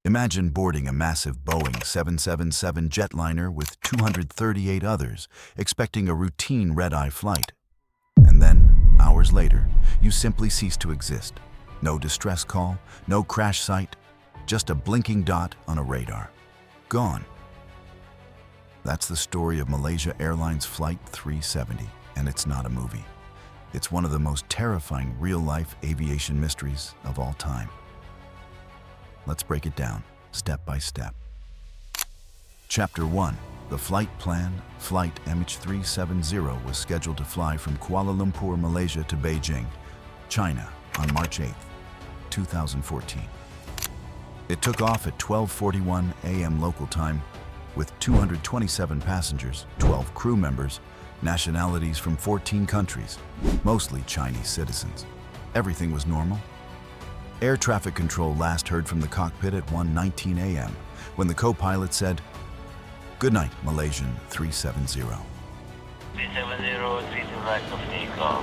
Imagine boarding a massive Boeing 777 jetliner with 238 others, expecting a routine red-eye flight. And then, hours later, you simply cease to exist. No distress call, no crash site, just a blinking dot on a radar. Gone. That's the story of Malaysia Airlines Flight 370, and it's not a movie. It's one of the most terrifying real-life aviation mysteries of all time. Let's break it down, step by step. Chapter 1. The flight plan, Flight MH370 was scheduled to fly from Kuala Lumpur, Malaysia to Beijing, China on March 8, 2014. It took off at 12:41 a.m. local time with 227 passengers, 12 crew members, nationalities from 14 countries, mostly Chinese citizens. Everything was normal. Air traffic control last heard from the cockpit at 1:19 a.m. when the co-pilot said, "Good night, Malaysian 370. 370, 3 to right of takeoff.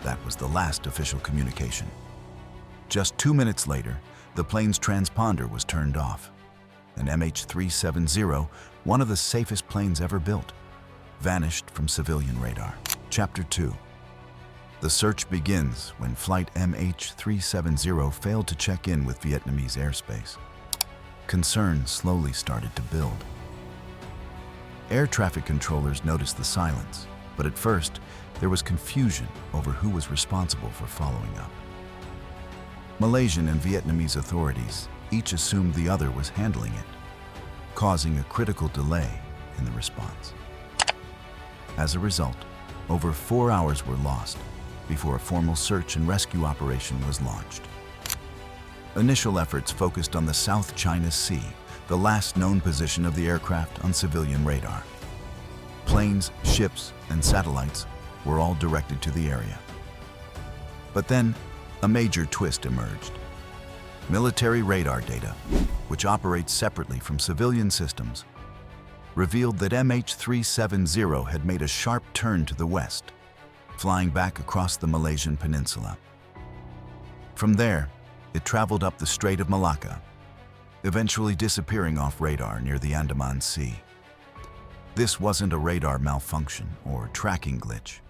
That was the last official communication. Just 2 minutes later, the plane's transponder was turned off. An MH370, one of the safest planes ever built, vanished from civilian radar. Chapter 2. The search begins when Flight MH370 failed to check in with Vietnamese airspace. Concern slowly started to build. Air traffic controllers noticed the silence, but at first, there was confusion over who was responsible for following up. Malaysian and Vietnamese authorities each assumed the other was handling it, causing a critical delay in the response. As a result, over 4 hours were lost before a formal search and rescue operation was launched. Initial efforts focused on the South China Sea, the last known position of the aircraft on civilian radar. Planes, ships, and satellites were all directed to the area. But then, a major twist emerged. Military radar data, which operates separately from civilian systems, revealed that MH370 had made a sharp turn to the west, flying back across the Malaysian peninsula. From there, it traveled up the Strait of Malacca, eventually disappearing off radar near the Andaman Sea. This wasn't a radar malfunction or tracking glitch.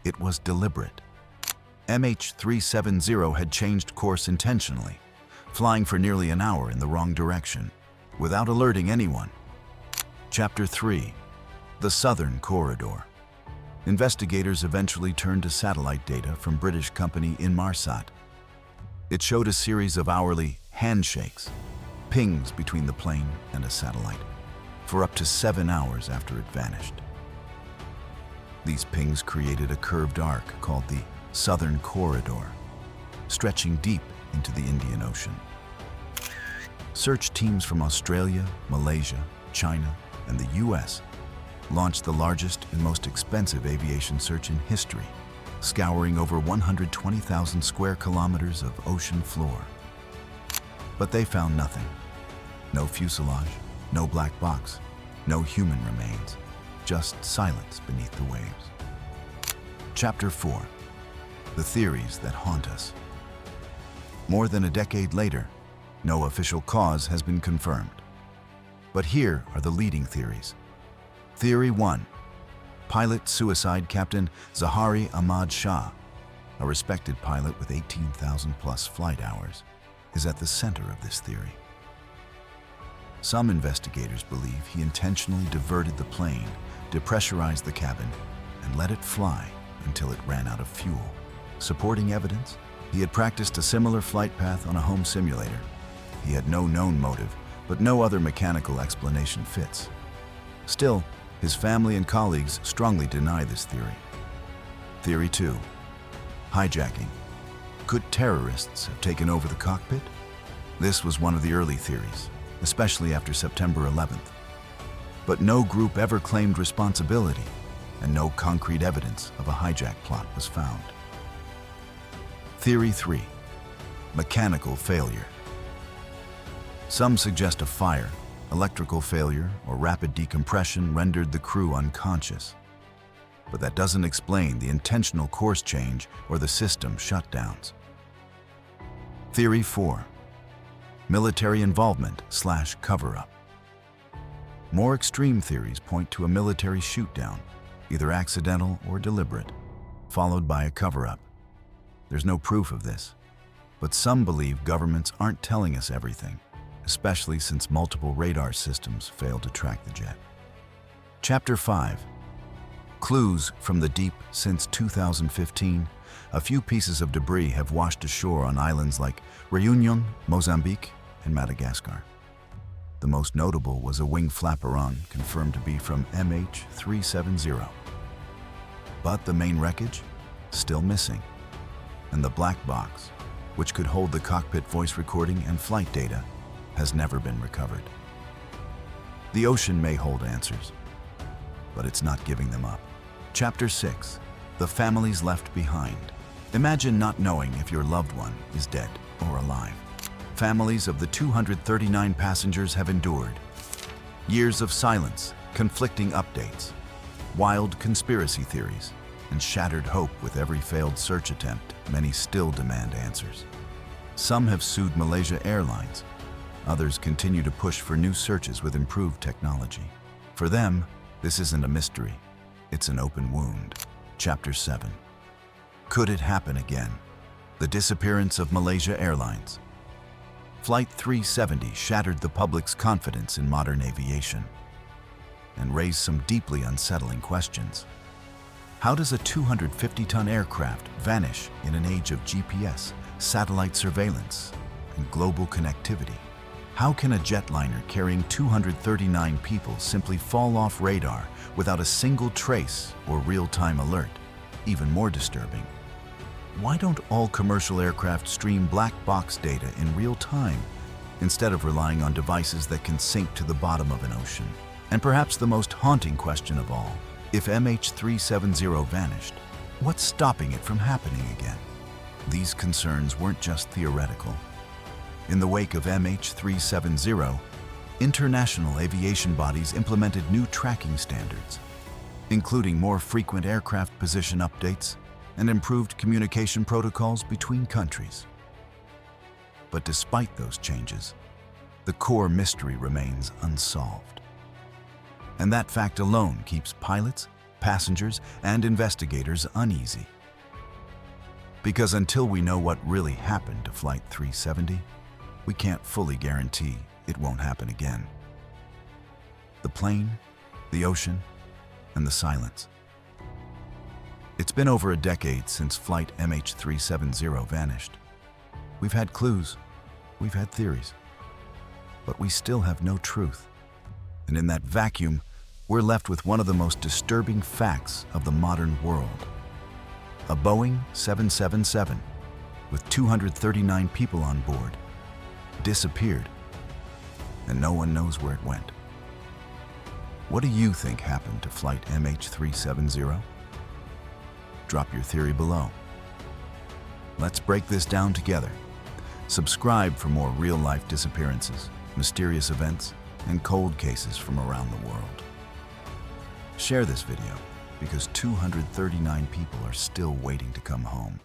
It was deliberate. MH370 had changed course intentionally, flying for nearly an hour in the wrong direction, without alerting anyone. Chapter 3. The Southern Corridor. Investigators eventually turned to satellite data from British company Inmarsat. It showed a series of hourly handshakes, pings between the plane and a satellite, for up to 7 hours after it vanished. These pings created a curved arc called the Southern Corridor, stretching deep into the Indian Ocean. Search teams from Australia, Malaysia, China, and the US launched the largest and most expensive aviation search in history, scouring over 120,000 square kilometers of ocean floor. But they found nothing. No fuselage, no black box, no human remains, just silence beneath the waves. Chapter 4. The theories that haunt us. More than a decade later, no official cause has been confirmed. But here are the leading theories. Theory 1. Pilot suicide Captain Zahari Ahmad Shah, a respected pilot with 18,000 plus flight hours, is at the center of this theory. Some investigators believe he intentionally diverted the plane, depressurized the cabin, and let it fly until it ran out of fuel. Supporting evidence, he had practiced a similar flight path on a home simulator. He had no known motive, but no other mechanical explanation fits. Still, his family and colleagues strongly deny this theory. Theory 2. Hijacking. Could terrorists have taken over the cockpit? This was one of the early theories, especially after September 11th. But no group ever claimed responsibility, and no concrete evidence of a hijack plot was found. Theory 3. Mechanical failure. Some suggest a fire, electrical failure, or rapid decompression rendered the crew unconscious. but that doesn't explain the intentional course change or the system shutdowns. Theory 4. Military involvement/cover-up. More extreme theories point to a military shoot-down, either accidental or deliberate, followed by a cover-up. There's no proof of this, but some believe governments aren't telling us everything, especially since multiple radar systems failed to track the jet. Chapter 5. Clues from the deep. Since 2015, a few pieces of debris have washed ashore on islands like Réunion, Mozambique, and Madagascar. The most notable was a wing flaperon confirmed to be from MH370. But the main wreckage? Still missing. And the black box, which could hold the cockpit voice recording and flight data, has never been recovered. The ocean may hold answers, but it's not giving them up. Chapter 6. The families left behind. Imagine not knowing if your loved one is dead or alive. Families of the 239 passengers have endured years of silence, conflicting updates, wild conspiracy theories, and shattered hope. With every failed search attempt, many still demand answers. Some have sued Malaysia Airlines. Others continue to push for new searches with improved technology. For them, this isn't a mystery. It's an open wound. Chapter 7. Could it happen again? The disappearance of Malaysia Airlines. Flight 370 shattered the public's confidence in modern aviation and raised some deeply unsettling questions. How does a 250-ton aircraft vanish in an age of GPS, satellite surveillance, and global connectivity? How can a jetliner carrying 239 people simply fall off radar without a single trace or real-time alert? Even more disturbing, why don't all commercial aircraft stream black box data in real time instead of relying on devices that can sink to the bottom of an ocean? And perhaps the most haunting question of all, if MH370 vanished, what's stopping it from happening again? These concerns weren't just theoretical. In the wake of MH370, international aviation bodies implemented new tracking standards, including more frequent aircraft position updates and improved communication protocols between countries. But despite those changes, the core mystery remains unsolved. And that fact alone keeps pilots, passengers, and investigators uneasy. Because until we know what really happened to Flight 370, we can't fully guarantee it won't happen again. The plane, the ocean, and the silence. It's been over a decade since Flight MH370 vanished. We've had clues, we've had theories, but we still have no truth. And in that vacuum, we're left with one of the most disturbing facts of the modern world. A Boeing 777 with 239 people on board disappeared, and no one knows where it went. What do you think happened to Flight MH370? Drop your theory below. Let's break this down together. Subscribe for more real-life disappearances, mysterious events, and cold cases from around the world. Share this video because 239 people are still waiting to come home.